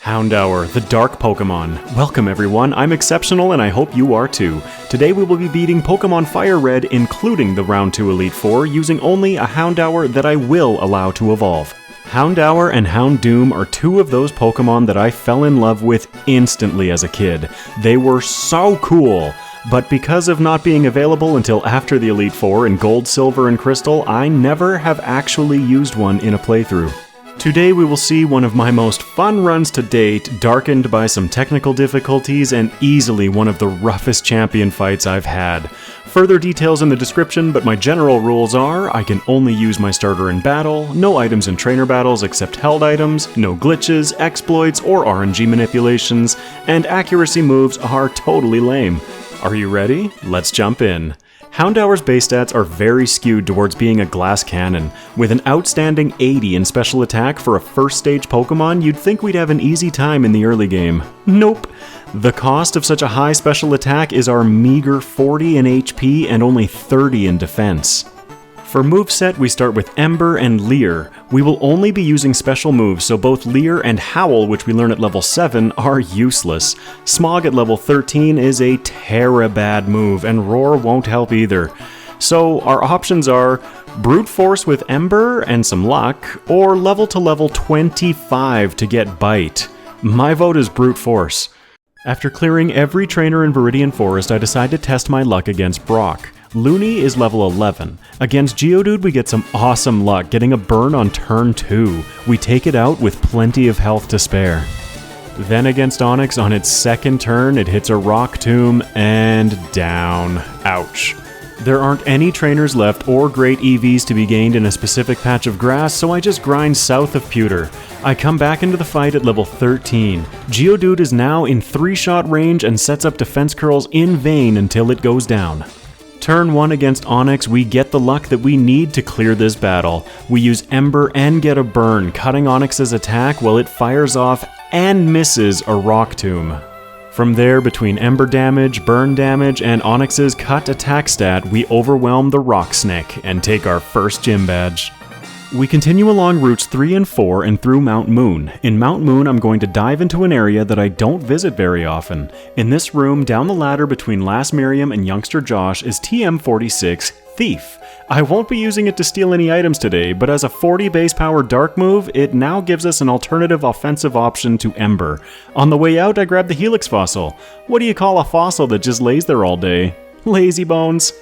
Houndour, the dark Pokemon. Welcome everyone, I'm exceptional and I hope you are too. Today we will be beating Pokemon FireRed, including the Round 2 Elite Four, using only a Houndour that I will allow to evolve. Houndour and Houndour are two of those Pokemon that I fell in love with instantly as a kid. They were so cool! But because of not being available until after the Elite Four in Gold, Silver, and Crystal, I never have actually used one in a playthrough. Today we will see one of my most fun runs to date, darkened by some technical difficulties and easily one of the roughest champion fights I've had. Further details in the description, but my general rules are, I can only use my starter in battle, no items in trainer battles except held items, no glitches, exploits, or RNG manipulations, and accuracy moves are totally lame. Are you ready? Let's jump in. Houndour's base stats are very skewed towards being a glass cannon. With an outstanding 80 in special attack for a first stage Pokemon, you'd think we'd have an easy time in the early game. Nope. The cost of such a high special attack is our meager 40 in HP and only 30 in defense. For moveset, we start with Ember and Leer. We will only be using special moves, so both Leer and Howl, which we learn at level 7, are useless. Smog at level 13 is a terra-bad move, and Roar won't help either. So our options are Brute Force with Ember and some luck, or level to level 25 to get Bite. My vote is Brute Force. After clearing every trainer in Viridian Forest, I decide to test my luck against Brock. Looney is level 11. Against Geodude we get some awesome luck, getting a burn on turn 2. We take it out with plenty of health to spare. Then against Onix on its second turn it hits a Rock Tomb and down. Ouch. There aren't any trainers left or great EVs to be gained in a specific patch of grass, so I just grind south of Pewter. I come back into the fight at level 13. Geodude is now in 3-shot range and sets up defense curls in vain until it goes down. Turn 1 against Onix, we get the luck that we need to clear this battle. We use Ember and get a burn, cutting Onix's attack while it fires off and misses a Rock Tomb. From there, between Ember damage, burn damage, and Onix's cut attack stat, we overwhelm the Rock Snake and take our first gym badge. We continue along routes 3 and 4 and through Mount Moon. In Mount Moon, I'm going to dive into an area that I don't visit very often. In this room, down the ladder between Lass Miriam and Youngster Josh is TM46 Thief. I won't be using it to steal any items today, but as a 40 base power dark move, it now gives us an alternative offensive option to Ember. On the way out, I grab the Helix Fossil. What do you call a fossil that just lays there all day? Lazy bones.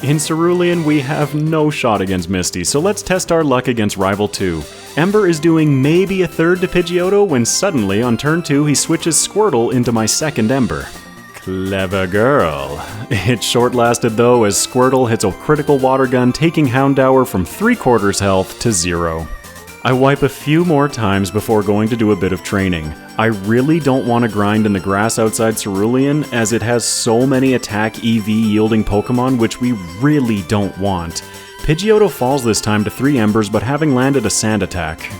In Cerulean, we have no shot against Misty, so let's test our luck against Rival 2. Ember is doing maybe a third to Pidgeotto when suddenly, on turn 2, he switches Squirtle into my second Ember. Clever girl. It's short-lasted though, as Squirtle hits a critical water gun, taking Houndour from 3/4 health to 0. I wipe a few more times before going to do a bit of training. I really don't want to grind in the grass outside Cerulean, as it has so many attack EV yielding Pokemon which we really don't want. Pidgeotto falls this time to 3 Embers, but having landed a Sand attack.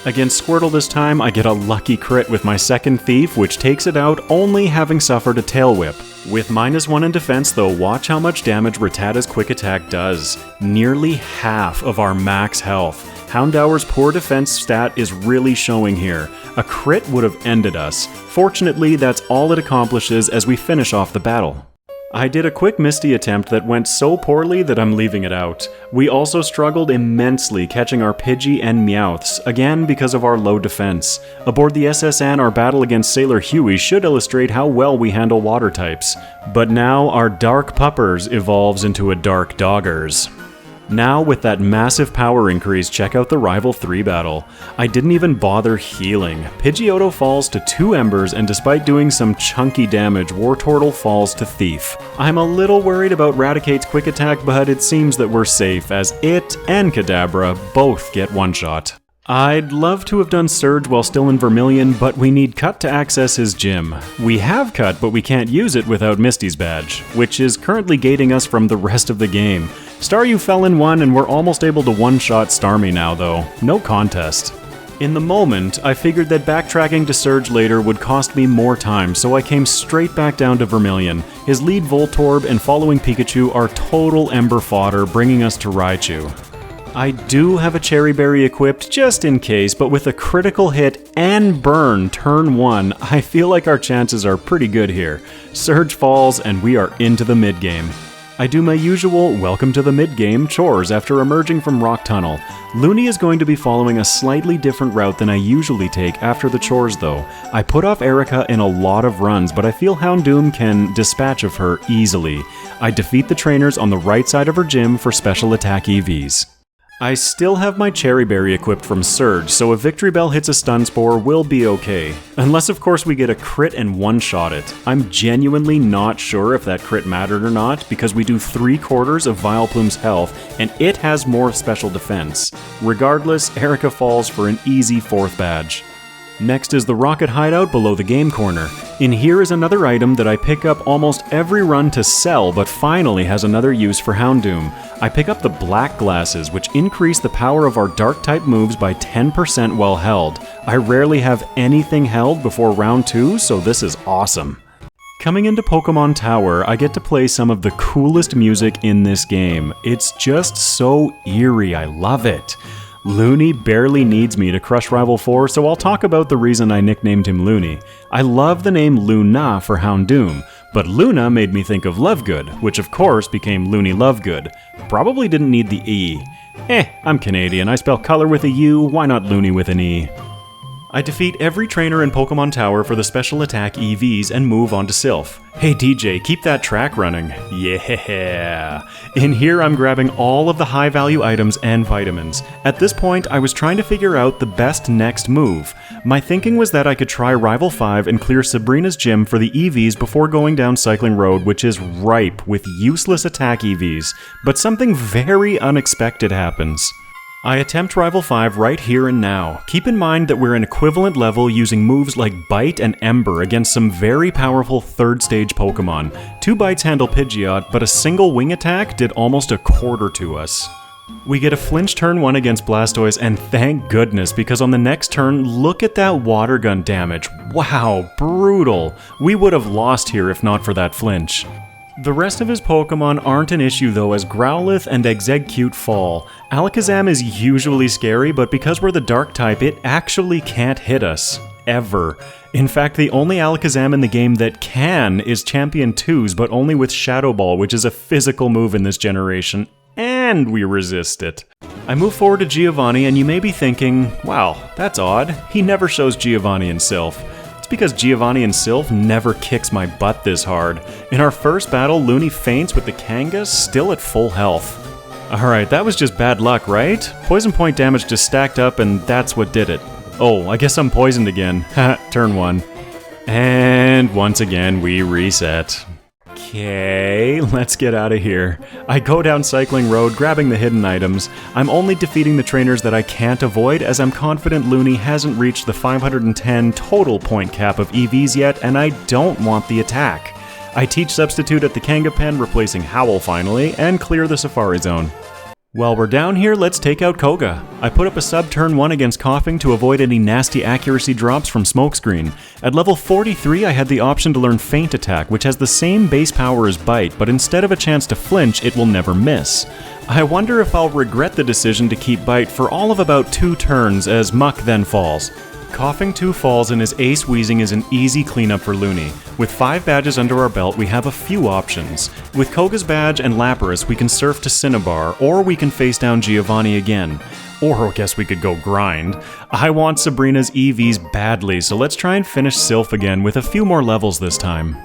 Against Squirtle this time, I get a lucky crit with my second Thief, which takes it out only having suffered a Tail Whip. With -1 in defense though, watch how much damage Rattata's quick attack does. Nearly half of our max health. Houndour's poor defense stat is really showing here. A crit would have ended us. Fortunately, that's all it accomplishes as we finish off the battle. I did a quick Misty attempt that went so poorly that I'm leaving it out. We also struggled immensely catching our Pidgey and Meowths, again because of our low defense. Aboard the SSN, our battle against Sailor Huey should illustrate how well we handle water types. But now our Dark Puppers evolves into a Dark Doggers. Now, with that massive power increase, check out the Rival 3 battle. I didn't even bother healing. Pidgeotto falls to 2 Embers, and despite doing some chunky damage, Wartortle falls to Thief. I'm a little worried about Raticate's quick attack, but it seems that we're safe, as it and Kadabra both get one-shot. I'd love to have done Surge while still in Vermilion, but we need Cut to access his gym. We have Cut, but we can't use it without Misty's badge, which is currently gating us from the rest of the game. Staryu fell in 1, and we're almost able to one-shot Starmie now though. No contest. In the moment, I figured that backtracking to Surge later would cost me more time, so I came straight back down to Vermilion. His lead Voltorb and following Pikachu are total Ember fodder, bringing us to Raichu. I do have a Cherry Berry equipped just in case, but with a critical hit and burn turn 1, I feel like our chances are pretty good here. Surge falls and we are into the mid-game. I do my usual welcome to the mid-game chores after emerging from Rock Tunnel. Looney is going to be following a slightly different route than I usually take after the chores though. I put off Erica in a lot of runs, but I feel Houndour can dispatch of her easily. I defeat the trainers on the right side of her gym for special attack EVs. I still have my Cherry Berry equipped from Surge, so if Victory Bell hits a Stun Spore, we'll be okay. Unless of course we get a crit and one-shot it. I'm genuinely not sure if that crit mattered or not, because we do 3/4 of Vileplume's health, and it has more special defense. Regardless, Erica falls for an easy 4th badge. Next is the Rocket Hideout below the game corner. In here is another item that I pick up almost every run to sell, but finally has another use for Houndour. I pick up the Black Glasses, which increase the power of our Dark-type moves by 10% while held. I rarely have anything held before round 2, so this is awesome. Coming into Pokémon Tower, I get to play some of the coolest music in this game. It's just so eerie, I love it. Looney barely needs me to crush Rival 4, so I'll talk about the reason I nicknamed him Looney. I love the name Luna for Houndour, but Luna made me think of Lovegood, which of course became Looney Lovegood. Probably didn't need the E. I'm Canadian, I spell color with a U, why not Looney with an E? I defeat every trainer in Pokémon Tower for the special attack EVs and move on to Sylph. Hey DJ, keep that track running. Yeah! In here I'm grabbing all of the high value items and vitamins. At this point I was trying to figure out the best next move. My thinking was that I could try Rival 5 and clear Sabrina's gym for the EVs before going down Cycling Road, which is ripe with useless attack EVs. But something very unexpected happens. I attempt Rival 5 right here and now. Keep in mind that we're an equivalent level using moves like Bite and Ember against some very powerful 3rd stage Pokemon. 2 bites handle Pidgeot, but a single wing attack did almost a quarter to us. We get a flinch turn 1 against Blastoise, and thank goodness, because on the next turn, look at that water gun damage. Wow, brutal. We would have lost here if not for that flinch. The rest of his Pokemon aren't an issue though, as Growlithe and Exeggcute fall. Alakazam is usually scary, but because we're the Dark type, it actually can't hit us. Ever. In fact, the only Alakazam in the game that can is Champion 2's, but only with Shadow Ball, which is a physical move in this generation, and we resist it. I move forward to Giovanni, and you may be thinking, wow, that's odd. He never shows Giovanni and Sylph. It's because Giovanni and Sylph never kicks my butt this hard. In our first battle, Looney faints with the Kangas still at full health. Alright, that was just bad luck, right? Poison point damage just stacked up and that's what did it. Oh, I guess I'm poisoned again. Haha, turn 1. And once again, we reset. Okay, let's get out of here. I go down Cycling Road, grabbing the hidden items. I'm only defeating the trainers that I can't avoid, as I'm confident Looney hasn't reached the 510 total point cap of EVs yet, and I don't want the attack. I teach Substitute at the Kanga Pen, replacing Howl finally, and clear the Safari Zone. While we're down here, let's take out Koga. I put up a sub turn 1 against Coughing to avoid any nasty accuracy drops from Smokescreen. At level 43, I had the option to learn Feint Attack, which has the same base power as Bite, but instead of a chance to flinch, it will never miss. I wonder if I'll regret the decision to keep Bite for all of about 2 turns, as Muck then falls. Coughing 2 falls and his Ace Wheezing is an easy cleanup for Looney. With 5 badges under our belt, we have a few options. With Koga's badge and Lapras, we can surf to Cinnabar, or we can face down Giovanni again. Or I guess we could go grind. I want Sabrina's EVs badly, so let's try and finish Sylph again with a few more levels this time.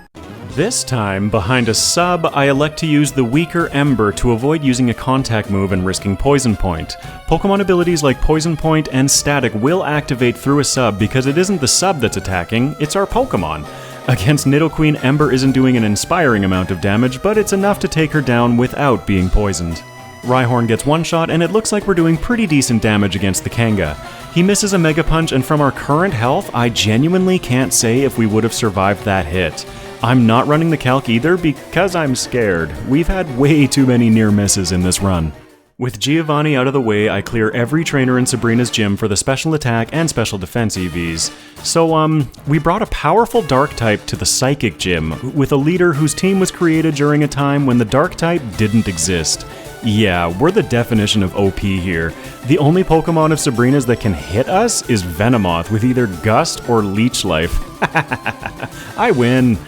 This time, behind a sub, I elect to use the weaker Ember to avoid using a contact move and risking Poison Point. Pokemon abilities like Poison Point and Static will activate through a sub because it isn't the sub that's attacking, it's our Pokemon. Against Nidoqueen, Ember isn't doing an inspiring amount of damage, but it's enough to take her down without being poisoned. Rhyhorn gets one shot, and it looks like we're doing pretty decent damage against the Kanga. He misses a Mega Punch, and from our current health, I genuinely can't say if we would have survived that hit. I'm not running the calc either because I'm scared. We've had way too many near misses in this run. With Giovanni out of the way, I clear every trainer in Sabrina's gym for the special attack and special defense EVs. So, we brought a powerful Dark type to the Psychic gym, with a leader whose team was created during a time when the Dark type didn't exist. Yeah, we're the definition of OP here. The only Pokemon of Sabrina's that can hit us is Venomoth with either Gust or Leech Life. I win!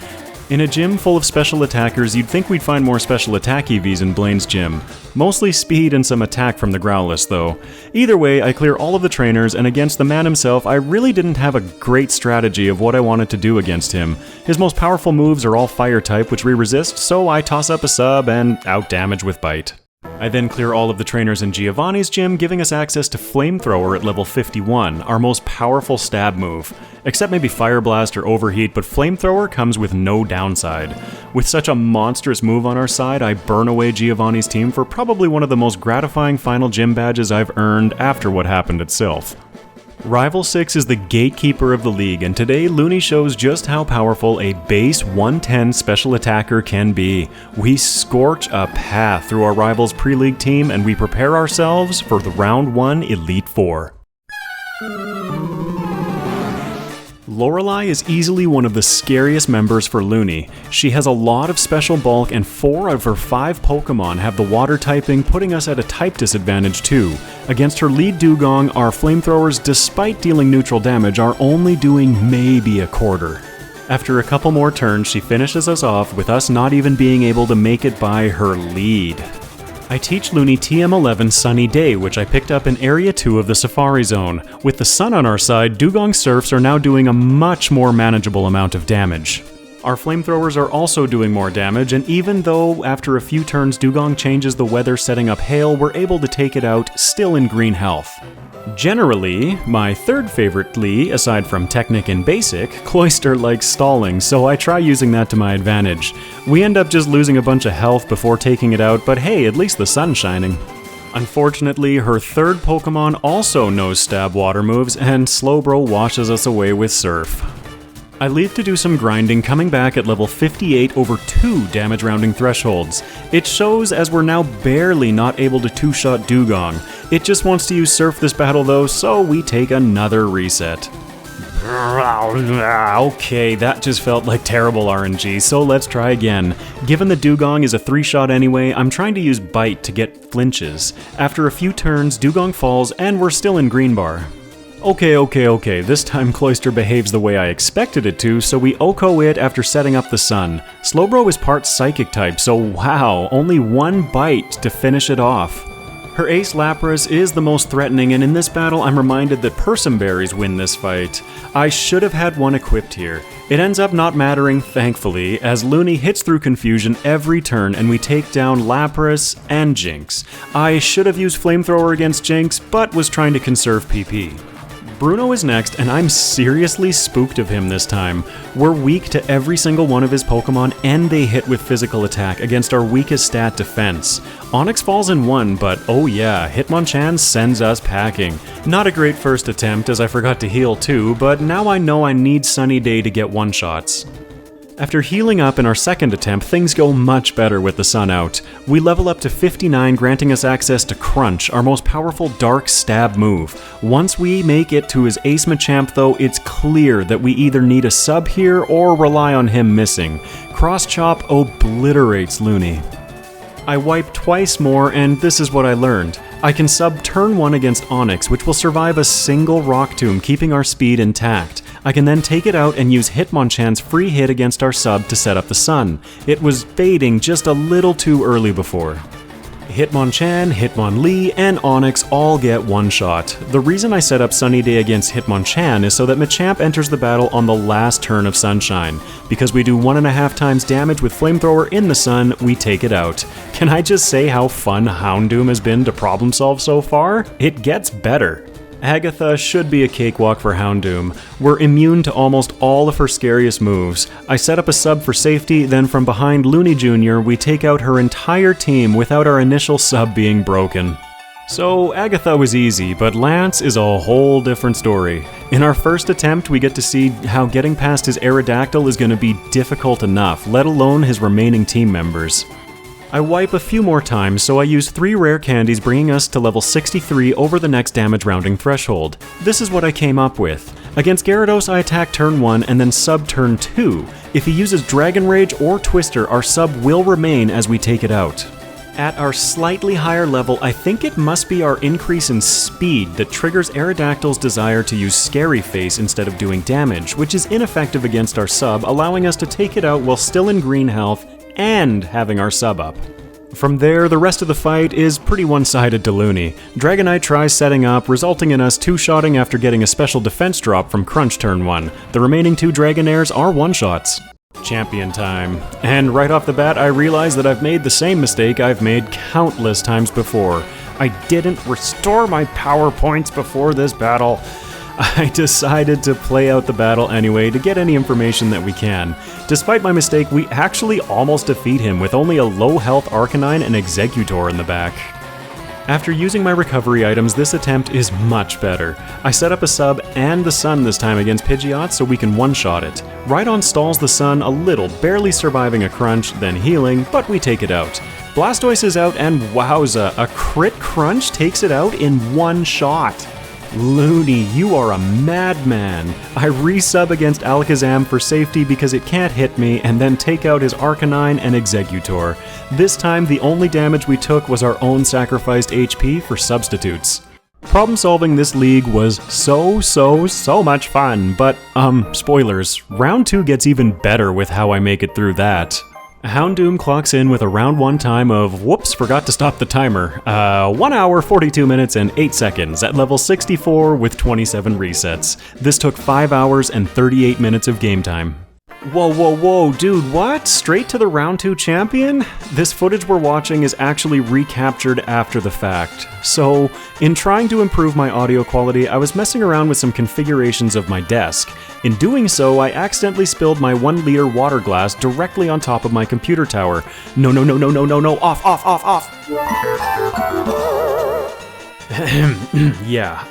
In a gym full of special attackers, you'd think we'd find more special attack EVs in Blaine's gym. Mostly speed and some attack from the Growlithe, though. Either way, I clear all of the trainers, and against the man himself, I really didn't have a great strategy of what I wanted to do against him. His most powerful moves are all Fire type, which we resist, so I toss up a sub and out-damage with Bite. I then clear all of the trainers in Giovanni's gym, giving us access to Flamethrower at level 51, our most powerful stab move. Except maybe Fire Blast or Overheat, but Flamethrower comes with no downside. With such a monstrous move on our side, I burn away Giovanni's team for probably one of the most gratifying final gym badges I've earned after what happened at Sylph. Rival 6 is the gatekeeper of the league, and today Looney shows just how powerful a base 110 special attacker can be. We scorch a path through our rival's pre-league team, and we prepare ourselves for the Round 1 Elite Four. Lorelei is easily one of the scariest members for Looney. She has a lot of special bulk, and 4 of her 5 Pokemon have the water typing, putting us at a type disadvantage too. Against her lead Dugong, our flamethrowers, despite dealing neutral damage, are only doing maybe a quarter. After a couple more turns, she finishes us off with us not even being able to make it by her lead. I teach Looney TM11 Sunny Day, which I picked up in Area 2 of the Safari Zone. With the sun on our side, Dugong Surfs are now doing a much more manageable amount of damage. Our flamethrowers are also doing more damage, and even though after a few turns Dugong changes the weather setting up hail, we're able to take it out, still in green health. Generally, my third favorite Lee, aside from Technic and Basic, Cloyster likes stalling, so I try using that to my advantage. We end up just losing a bunch of health before taking it out, but hey, at least the sun's shining. Unfortunately, her third Pokemon also knows stab water moves, and Slowbro washes us away with Surf. I leave to do some grinding, coming back at level 58 over 2 damage rounding thresholds. It shows as we're now barely not able to two-shot Dugong. It just wants to use Surf this battle though, so we take another reset. Okay, that just felt like terrible RNG, so let's try again. Given the Dugong is a 3-shot anyway, I'm trying to use Bite to get flinches. After a few turns, Dugong falls, and we're still in green bar. Okay, this time Cloyster behaves the way I expected it to, so we OHKO it after setting up the sun. Slowbro is part Psychic type, so wow, only 1 bite to finish it off. Her ace Lapras is the most threatening, and in this battle I'm reminded that Persimberries win this fight. I should have had one equipped here. It ends up not mattering, thankfully, as Looney hits through confusion every turn and we take down Lapras and Jinx. I should have used Flamethrower against Jinx, but was trying to conserve PP. Bruno is next, and I'm seriously spooked of him this time. We're weak to every single one of his Pokemon, and they hit with physical attack against our weakest stat defense. Onix falls in 1, but oh yeah, Hitmonchan sends us packing. Not a great first attempt, as I forgot to heal too, but now I know I need Sunny Day to get one-shots. After healing up in our second attempt, things go much better with the sun out. We level up to 59, granting us access to Crunch, our most powerful dark stab move. Once we make it to his Ace Machamp though, it's clear that we either need a sub here or rely on him missing. Cross Chop obliterates Looney. I wipe twice more, and this is what I learned. I can sub turn 1 against Onix, which will survive a single Rock Tomb, keeping our speed intact. I can then take it out and use Hitmonchan's free hit against our sub to set up the sun. It was fading just a little too early before. Hitmonchan, Hitmonlee, and Onix all get one shot. The reason I set up Sunny Day against Hitmonchan is so that Machamp enters the battle on the last turn of Sunshine. Because we do 1.5 times damage with Flamethrower in the sun, we take it out. Can I just say how fun Houndour has been to problem solve so far? It gets better. Agatha should be a cakewalk for Houndour. We're immune to almost all of her scariest moves. I set up a sub for safety, then from behind Looney Jr., we take out her entire team without our initial sub being broken. So Agatha was easy, but Lance is a whole different story. In our first attempt, we get to see how getting past his Aerodactyl is going to be difficult enough, let alone his remaining team members. I wipe a few more times, so I use 3 rare candies, bringing us to level 63 over the next damage rounding threshold. This is what I came up with. Against Gyarados, I attack turn 1 and then sub turn 2. If he uses Dragon Rage or Twister, our sub will remain as we take it out. At our slightly higher level, I think it must be our increase in speed that triggers Aerodactyl's desire to use Scary Face instead of doing damage, which is ineffective against our sub, allowing us to take it out while still in green health and having our sub up. From there, the rest of the fight is pretty one-sided to Looney. Dragonite tries setting up, resulting in us two-shotting after getting a special defense drop from Crunch turn 1. The remaining 2 Dragonairs are one-shots. Champion time. And right off the bat, I realize that I've made the same mistake I've made countless times before. I didn't restore my power points before this battle. I decided to play out the battle anyway to get any information that we can. Despite my mistake, we actually almost defeat him with only a low health Arcanine and Exeggutor in the back. After using my recovery items, this attempt is much better. I set up a sub and the Sun this time against Pidgeot so we can one-shot it. Rhydon stalls the Sun a little, barely surviving a crunch, then healing, but we take it out. Blastoise is out and wowza, a crit crunch takes it out in one shot. Looney, you are a madman. I resub against Alakazam for safety because it can't hit me, and then take out his Arcanine and Exeggutor. This time, the only damage we took was our own sacrificed HP for substitutes. Problem solving this league was so much fun, but, spoilers, round 2 gets even better with how I make it through that. Houndour clocks in with a round 1 time of, whoops, forgot to stop the timer, 1 hour, 42 minutes, and 8 seconds at level 64 with 27 resets. This took 5 hours and 38 minutes of game time. Whoa, dude, what? Straight to the round 2 champion? This footage we're watching is actually recaptured after the fact. So, in trying to improve my audio quality, I was messing around with some configurations of my desk. In doing so, I accidentally spilled my 1-liter water glass directly on top of my computer tower. No, off! Yeah,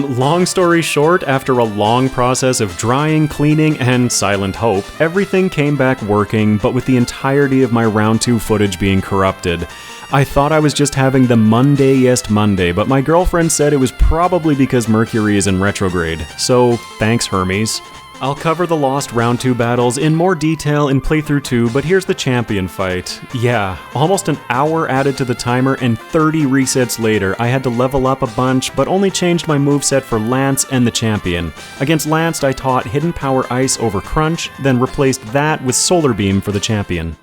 long story short, after a long process of drying, cleaning, and silent hope, everything came back working, but with the entirety of my round 2 footage being corrupted. I thought I was just having the Mondayest Monday, but my girlfriend said it was probably because Mercury is in retrograde, so thanks Hermes. I'll cover the lost round 2 battles in more detail in playthrough 2, but here's the champion fight. Yeah, almost an hour added to the timer and 30 resets later, I had to level up a bunch, but only changed my moveset for Lance and the champion. Against Lance, I taught Hidden Power Ice over Crunch, then replaced that with Solar Beam for the champion.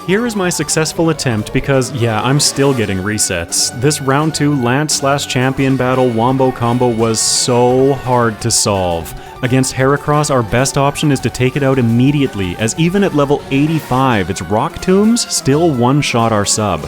Here is my successful attempt because, yeah, I'm still getting resets. This round 2 Lance/champion battle wombo combo was so hard to solve. Against Heracross, our best option is to take it out immediately, as even at level 85, its Rock Tombs still one-shot our sub.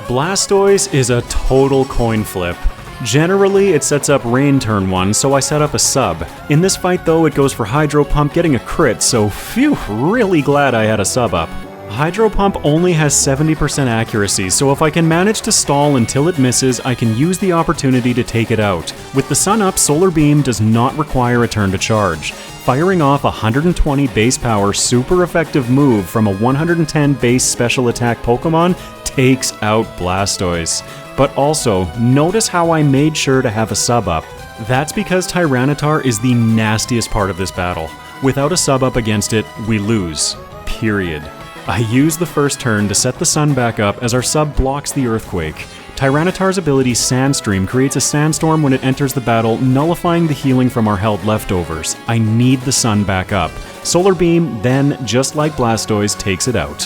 Blastoise is a total coin flip. Generally, it sets up Rain turn 1, so I set up a sub. In this fight though, it goes for Hydro Pump, getting a crit, so phew, really glad I had a sub up. Hydro Pump only has 70% accuracy, so if I can manage to stall until it misses, I can use the opportunity to take it out. With the Sun up, Solar Beam does not require a turn to charge. Firing off a 120 base power super effective move from a 110 base special attack Pokemon takes out Blastoise. But also, notice how I made sure to have a sub up. That's because Tyranitar is the nastiest part of this battle. Without a sub up against it, we lose. Period. I use the first turn to set the Sun back up as our sub blocks the Earthquake. Tyranitar's ability Sandstream creates a sandstorm when it enters the battle, nullifying the healing from our held leftovers. I need the Sun back up. Solar Beam then, just like Blastoise, takes it out.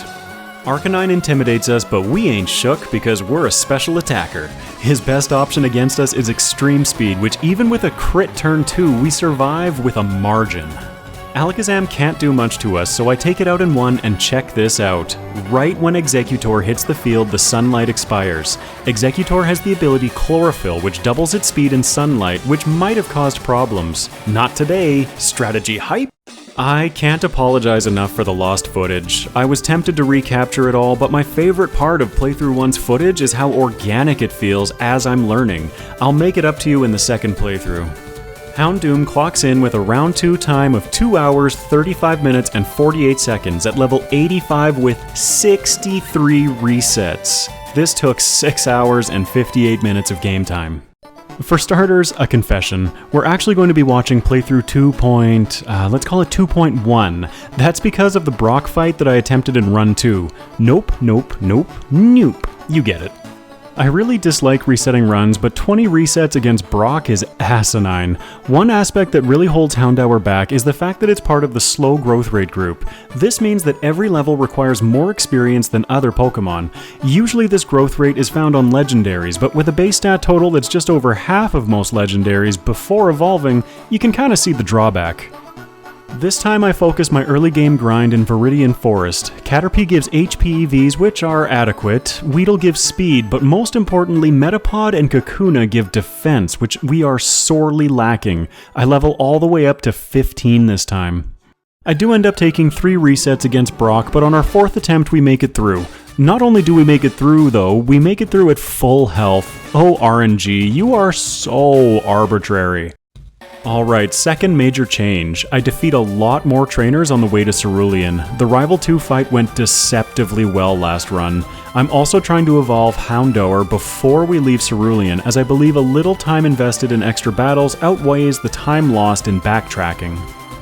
Arcanine intimidates us, but we ain't shook because we're a special attacker. His best option against us is Extreme Speed, which even with a crit turn 2, we survive with a margin. Alakazam can't do much to us, so I take it out in 1 and check this out. Right when Exeggutor hits the field, the sunlight expires. Exeggutor has the ability Chlorophyll, which doubles its speed in sunlight, which might have caused problems. Not today. Strategy hype? I can't apologize enough for the lost footage. I was tempted to recapture it all, but my favorite part of Playthrough 1's footage is how organic it feels as I'm learning. I'll make it up to you in the second playthrough. Houndour clocks in with a round 2 time of 2 hours, 35 minutes, and 48 seconds at level 85 with 63 resets. This took 6 hours and 58 minutes of game time. For starters, a confession. We're actually going to be watching playthrough let's call it 2.1. That's because of the Brock fight that I attempted in Run 2. Nope. You get it. I really dislike resetting runs, but 20 resets against Brock is asinine. One aspect that really holds Houndour back is the fact that it's part of the slow growth rate group. This means that every level requires more experience than other Pokemon. Usually this growth rate is found on legendaries, but with a base stat total that's just over half of most legendaries before evolving, you can kinda see the drawback. This time I focus my early game grind in Viridian Forest. Caterpie gives HP EVs, which are adequate, Weedle gives speed, but most importantly Metapod and Kakuna give defense, which we are sorely lacking. I level all the way up to 15 this time. I do end up taking 3 resets against Brock, but on our 4th attempt we make it through. Not only do we make it through though, we make it through at full health. Oh RNG, you are so arbitrary. Alright, second major change. I defeat a lot more trainers on the way to Cerulean. The Rival 2 fight went deceptively well last run. I'm also trying to evolve Houndour before we leave Cerulean, as I believe a little time invested in extra battles outweighs the time lost in backtracking.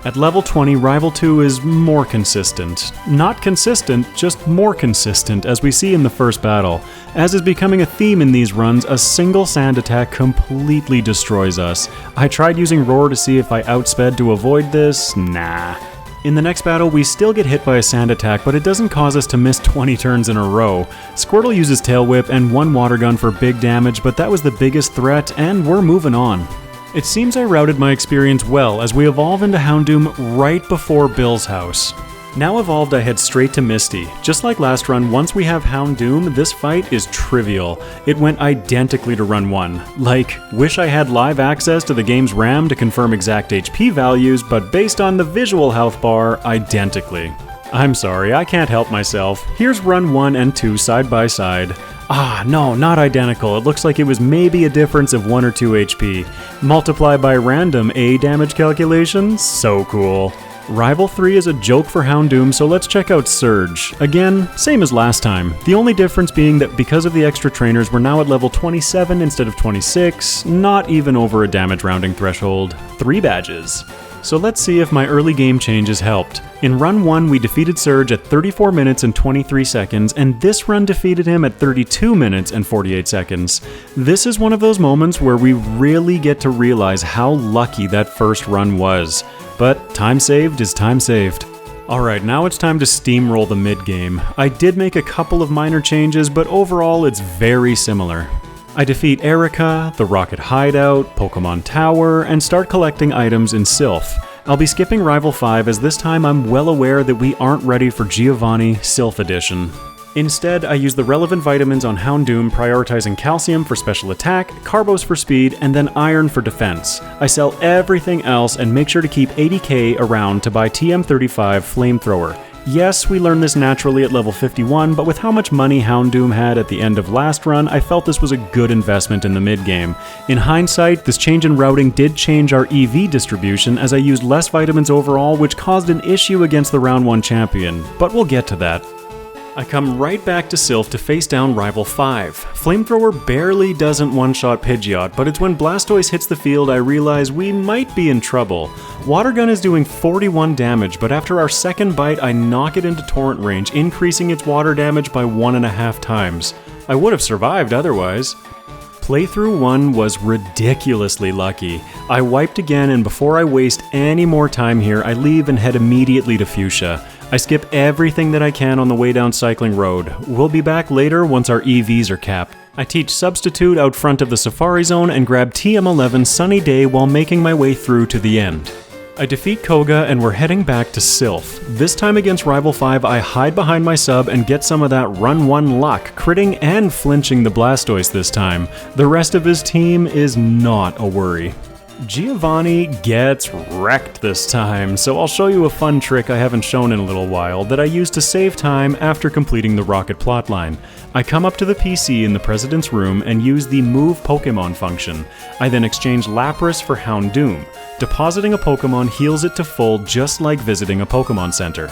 At level 20, Rival 2 is more consistent. Not consistent, just more consistent, as we see in the first battle. As is becoming a theme in these runs, a single sand attack completely destroys us. I tried using Roar to see if I outsped to avoid this. Nah. In the next battle, we still get hit by a sand attack, but it doesn't cause us to miss 20 turns in a row. Squirtle uses Tail Whip and 1 Water Gun for big damage, but that was the biggest threat, and we're moving on. It seems I routed my experience well as we evolve into Houndour right before Bill's house. Now evolved, I head straight to Misty. Just like last run, once we have Houndour, this fight is trivial. It went identically to run 1. Like, wish I had live access to the game's RAM to confirm exact HP values, but based on the visual health bar, identically. I'm sorry, I can't help myself. Here's run 1 and 2 side by side. Ah, no, not identical. It looks like it was maybe a difference of 1 or 2 HP. Multiply by random A damage calculations? So cool. Rival 3 is a joke for Houndour, so let's check out Surge. Again, same as last time. The only difference being that because of the extra trainers, we're now at level 27 instead of 26, not even over a damage rounding threshold. 3 badges. So let's see if my early game changes helped. In run 1, we defeated Surge at 34 minutes and 23 seconds, and this run defeated him at 32 minutes and 48 seconds. This is one of those moments where we really get to realize how lucky that first run was. But time saved is time saved. Alright, now it's time to steamroll the mid-game. I did make a couple of minor changes, but overall it's very similar. I defeat Erica, the Rocket Hideout, Pokemon Tower, and start collecting items in Sylph. I'll be skipping Rival 5 as this time I'm well aware that we aren't ready for Giovanni Sylph Edition. Instead, I use the relevant vitamins on Houndour, prioritizing calcium for special attack, carbos for speed, and then iron for defense. I sell everything else and make sure to keep 80k around to buy TM35 Flamethrower. Yes, we learned this naturally at level 51, but with how much money Houndour had at the end of last run, I felt this was a good investment in the mid-game. In hindsight, this change in routing did change our EV distribution as I used less vitamins overall, which caused an issue against the round 1 champion, but we'll get to that. I come right back to Sylph to face down Rival 5. Flamethrower barely doesn't one-shot Pidgeot, but it's when Blastoise hits the field I realize we might be in trouble. Water Gun is doing 41 damage, but after our second bite I knock it into Torrent range, increasing its water damage by 1.5 times. I would have survived otherwise. Playthrough 1 was ridiculously lucky. I wiped again, and before I waste any more time here, I leave and head immediately to Fuchsia. I skip everything that I can on the way down Cycling Road. We'll be back later once our EVs are capped. I teach Substitute out front of the Safari Zone and grab TM11 Sunny Day while making my way through to the end. I defeat Koga and we're heading back to Sylph. This time against Rival 5, I hide behind my sub and get some of that run 1 luck, critting and flinching the Blastoise this time. The rest of his team is not a worry. Giovanni gets wrecked this time, so I'll show you a fun trick I haven't shown in a little while that I use to save time after completing the Rocket plotline. I come up to the PC in the President's room and use the Move Pokemon function. I then exchange Lapras for Houndour. Depositing a Pokemon heals it to full just like visiting a Pokemon Center.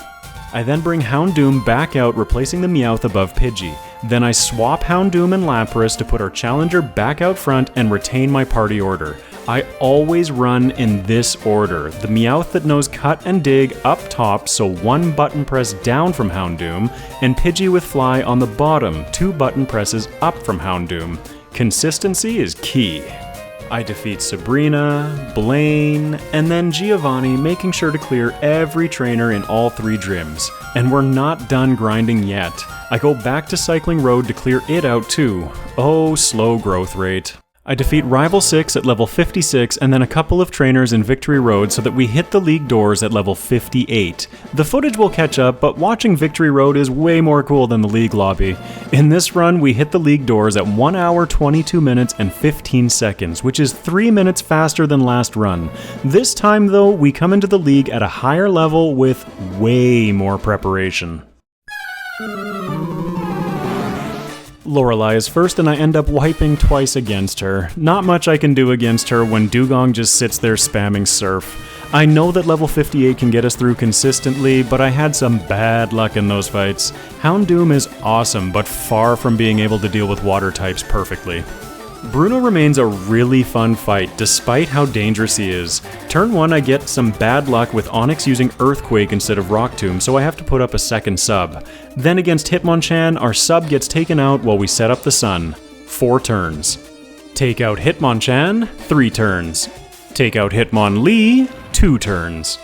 I then bring Houndour back out, replacing the Meowth above Pidgey. Then I swap Houndour and Lapras to put our challenger back out front and retain my party order. I always run in this order. The Meowth that knows Cut and Dig up top, so 1 button press down from Houndour, and Pidgey with Fly on the bottom, 2 button presses up from Houndour. Consistency is key. I defeat Sabrina, Blaine, and then Giovanni, making sure to clear every trainer in all 3 gyms. And we're not done grinding yet. I go back to Cycling Road to clear it out too. Oh, slow growth rate. I defeat Rival 6 at level 56 and then a couple of trainers in Victory Road so that we hit the league doors at level 58. The footage will catch up, but watching Victory Road is way more cool than the league lobby. In this run, we hit the league doors at 1 hour, 22 minutes, and 15 seconds, which is 3 minutes faster than last run. This time though, we come into the league at a higher level with way more preparation. Lorelei is first and I end up wiping twice against her. Not much I can do against her when Dugong just sits there spamming Surf. I know that level 58 can get us through consistently, but I had some bad luck in those fights. Houndour is awesome, but far from being able to deal with water types perfectly. Bruno remains a really fun fight, despite how dangerous he is. Turn 1 I get some bad luck with Onix using Earthquake instead of Rock Tomb, so I have to put up a second sub. Then against Hitmonchan, our sub gets taken out while we set up the sun. 4 turns. Take out Hitmonchan, 3 turns. Take out Hitmonlee, 2 turns.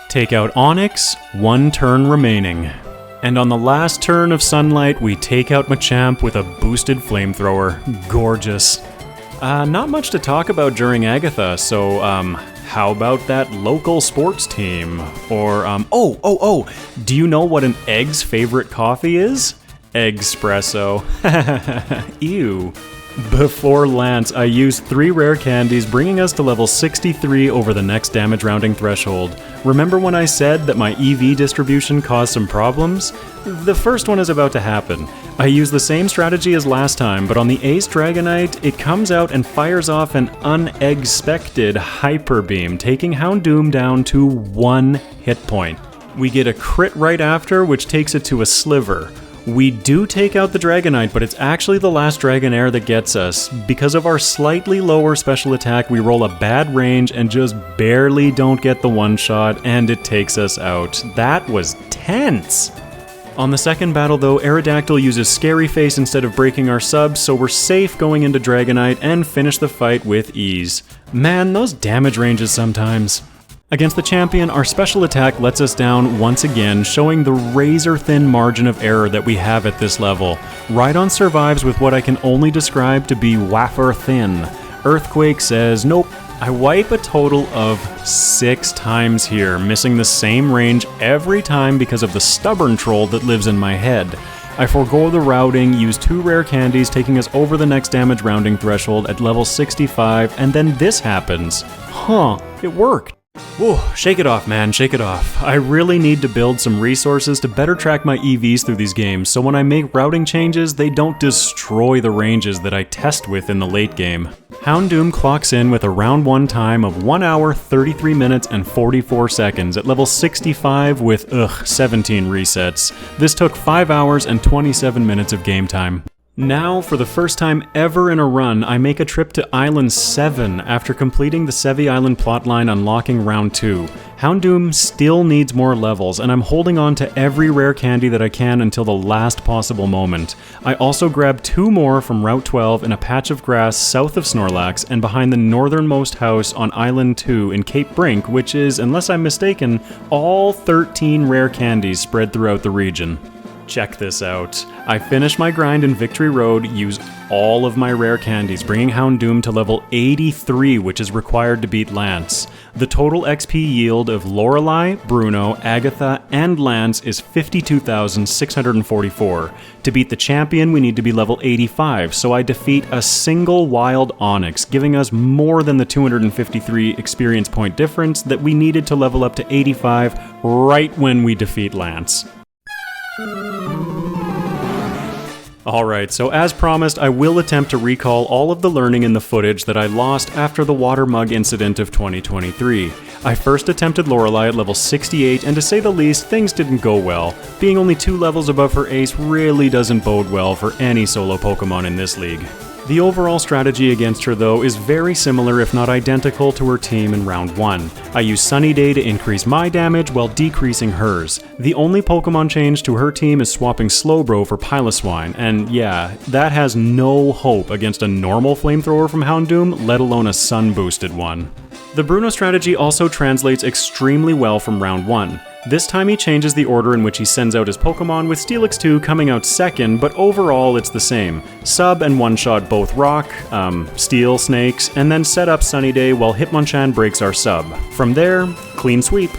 Take out Onix, 1 turn remaining. And on the last turn of Sunlight, we take out Machamp with a boosted flamethrower. Gorgeous. Not much to talk about during Agatha, so, how about that local sports team? Or, do you know what an egg's favorite coffee is? Eggspresso. Ew. Before Lance, I used 3 rare candies, bringing us to level 63 over the next damage rounding threshold. Remember when I said that my EV distribution caused some problems? The first one is about to happen. I use the same strategy as last time, but on the Ace Dragonite, it comes out and fires off an unexpected Hyper Beam, taking Houndour down to 1 hit point. We get a crit right after, which takes it to a sliver. We do take out the Dragonite, but it's actually the last Dragonair that gets us. Because of our slightly lower special attack, we roll a bad range and just barely don't get the one-shot, and it takes us out. That was tense! On the second battle though, Aerodactyl uses Scary Face instead of breaking our subs, so we're safe going into Dragonite and finish the fight with ease. Man, those damage ranges sometimes. Against the champion, our special attack lets us down once again, showing the razor-thin margin of error that we have at this level. Rhydon survives with what I can only describe to be wafer-thin. Earthquake says nope. I wipe a total of 6 times here, missing the same range every time because of the stubborn troll that lives in my head. I forego the routing, use 2 rare candies, taking us over the next damage rounding threshold at level 65, and then this happens. Huh, it worked. Whoa, shake it off, man, shake it off. I really need to build some resources to better track my EVs through these games, so when I make routing changes, they don't destroy the ranges that I test with in the late game. Houndour clocks in with a round 1 time of 1 hour, 33 minutes, and 44 seconds at level 65 with, 17 resets. This took 5 hours and 27 minutes of game time. Now, for the first time ever in a run, I make a trip to Island 7 after completing the Sevi Island plotline unlocking round 2. Houndour still needs more levels, and I'm holding on to every rare candy that I can until the last possible moment. I also grabbed 2 more from Route 12 in a patch of grass south of Snorlax and behind the northernmost house on Island 2 in Cape Brink, which is, unless I'm mistaken, all 13 rare candies spread throughout the region. Check this out. I finish my grind in Victory Road, use all of my rare candies, bringing Houndour to level 83, which is required to beat Lance. The total XP yield of Lorelei, Bruno, Agatha, and Lance is 52,644. To beat the champion, we need to be level 85, so I defeat a single wild Onix, giving us more than the 253 experience point difference that we needed to level up to 85 right when we defeat Lance. Alright, so as promised, I will attempt to recall all of the learning in the footage that I lost after the water mug incident of 2023. I first attempted Lorelei at level 68, and to say the least, things didn't go well. Being only 2 levels above her ace really doesn't bode well for any solo Pokemon in this league. The overall strategy against her though is very similar if not identical to her team in round 1. I use Sunny Day to increase my damage while decreasing hers. The only Pokemon change to her team is swapping Slowbro for Piloswine, and yeah, that has no hope against a normal flamethrower from Houndour, let alone a sun boosted one. The Bruno strategy also translates extremely well from round 1. This time he changes the order in which he sends out his Pokemon, with Steelix 2 coming out second, but overall it's the same. Sub and one-shot both rock, steel snakes, and then set up Sunny Day while Hitmonchan breaks our sub. From there, clean sweep.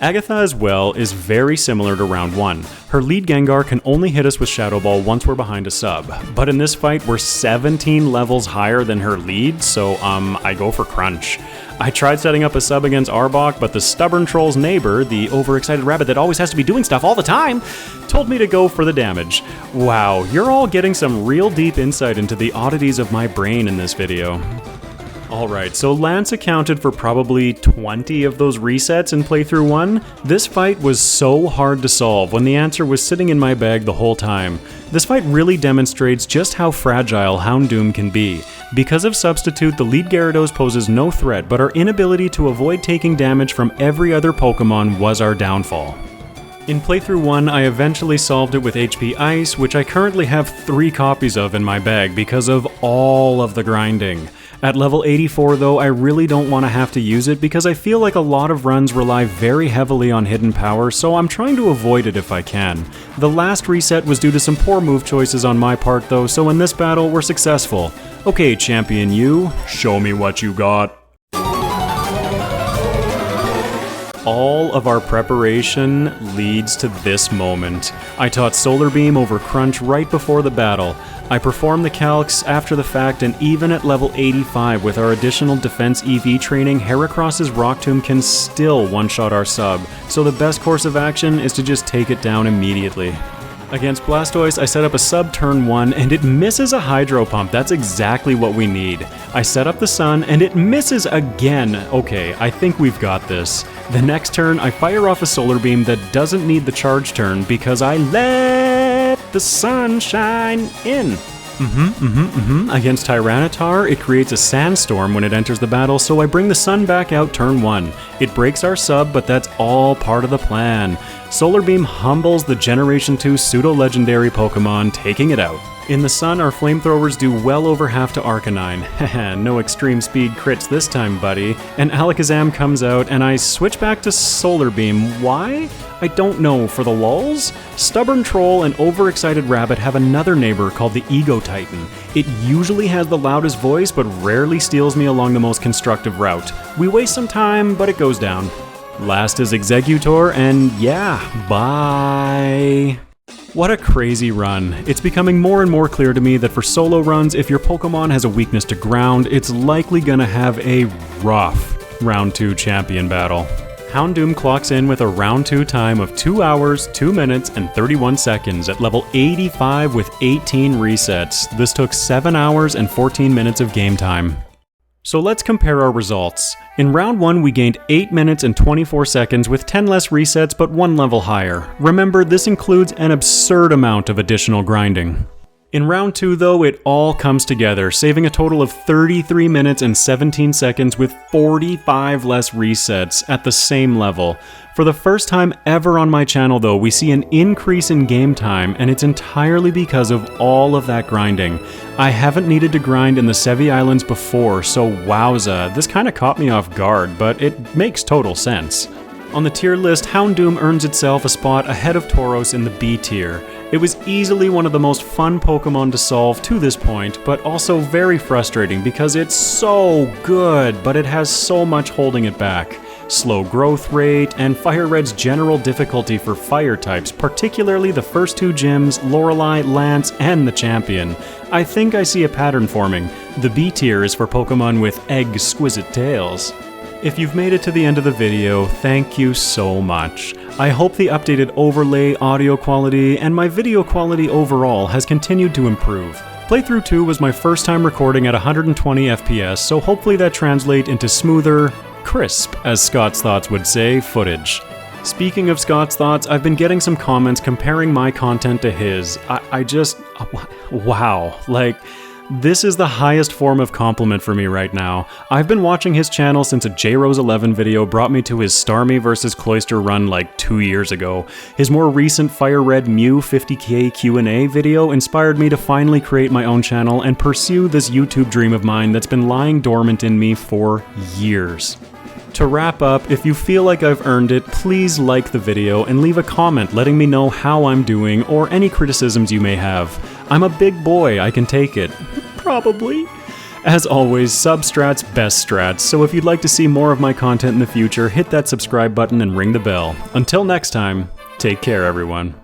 Agatha as well is very similar to round 1. Her lead Gengar can only hit us with Shadow Ball once we're behind a sub, but in this fight we're 17 levels higher than her lead, so I go for Crunch. I tried setting up a sub against Arbok, but the stubborn troll's neighbor, the overexcited rabbit that always has to be doing stuff all the time, told me to go for the damage. Wow, you're all getting some real deep insight into the oddities of my brain in this video. Alright, so Lance accounted for probably 20 of those resets in playthrough 1. This fight was so hard to solve when the answer was sitting in my bag the whole time. This fight really demonstrates just how fragile Houndour can be. Because of Substitute, the lead Gyarados poses no threat, but our inability to avoid taking damage from every other Pokemon was our downfall. In playthrough 1, I eventually solved it with HP Ice, which I currently have 3 copies of in my bag because of all of the grinding. At level 84 though, I really don't want to have to use it because I feel like a lot of runs rely very heavily on hidden power, so I'm trying to avoid it if I can. The last reset was due to some poor move choices on my part though, so in this battle we're successful. Okay, champion you, show me what you got. All of our preparation leads to this moment. I taught Solar Beam over Crunch right before the battle. I performed the calcs after the fact, and even at level 85 with our additional defense EV training, Heracross's Rock Tomb can still one-shot our sub, so the best course of action is to just take it down immediately. Against Blastoise, I set up a sub turn 1, and it misses a Hydro Pump. That's exactly what we need. I set up the Sun, and it misses again. Okay, I think we've got this. The next turn, I fire off a Solar Beam that doesn't need the charge turn because I let the sun shine in. Against Tyranitar, it creates a sandstorm when it enters the battle, so I bring the sun back out turn 1. It breaks our sub, but that's all part of the plan. Solar Beam humbles the Generation 2 pseudo-legendary Pokemon, taking it out. In the sun, our flamethrowers do well over half to Arcanine. Haha, no extreme speed crits this time, buddy. And Alakazam comes out, and I switch back to Solar Beam. Why? I don't know, for the lulz? Stubborn Troll and Overexcited Rabbit have another neighbor called the Ego Titan. It usually has the loudest voice, but rarely steals me along the most constructive route. We waste some time, but it goes down. Last is Exeggutor, and yeah, bye. What a crazy run. It's becoming more and more clear to me that for solo runs, if your Pokemon has a weakness to ground, it's likely gonna have a rough round 2 champion battle. Houndour clocks in with a round 2 time of 2 hours, 2 minutes, and 31 seconds at level 85 with 18 resets. This took 7 hours and 14 minutes of game time. So let's compare our results. In round 1 we gained 8 minutes and 24 seconds with 10 less resets but 1 level higher. Remember, this includes an absurd amount of additional grinding. In round 2 though, it all comes together, saving a total of 33 minutes and 17 seconds with 45 less resets at the same level. For the first time ever on my channel though, we see an increase in game time, and it's entirely because of all of that grinding. I haven't needed to grind in the Sevi Islands before, so wowza, this kinda caught me off guard, but it makes total sense. On the tier list, Houndour earns itself a spot ahead of Tauros in the B tier. It was easily one of the most fun Pokemon to solve to this point, but also very frustrating because it's so good, but it has so much holding it back. Slow growth rate, and FireRed's general difficulty for fire types, particularly the first 2 gyms, Lorelei, Lance, and the champion. I think I see a pattern forming. The B tier is for Pokemon with exquisite tails. If you've made it to the end of the video, thank you so much. I hope the updated overlay, audio quality, and my video quality overall has continued to improve. Playthrough 2 was my first time recording at 120 FPS, so hopefully that translates into smoother, crisp, as Scott's Thoughts would say, footage. Speaking of Scott's Thoughts, I've been getting some comments comparing my content to his. Wow. Like, this is the highest form of compliment for me right now. I've been watching his channel since a JRose11 video brought me to his Starmie vs Cloyster run like 2 years ago. His more recent FireRed Mew 50k Q&A video inspired me to finally create my own channel and pursue this YouTube dream of mine that's been lying dormant in me for years. To wrap up, if you feel like I've earned it, please like the video and leave a comment letting me know how I'm doing or any criticisms you may have. I'm a big boy, I can take it. Probably. As always, substrats best strats, so if you'd like to see more of my content in the future, hit that subscribe button and ring the bell. Until next time, take care everyone.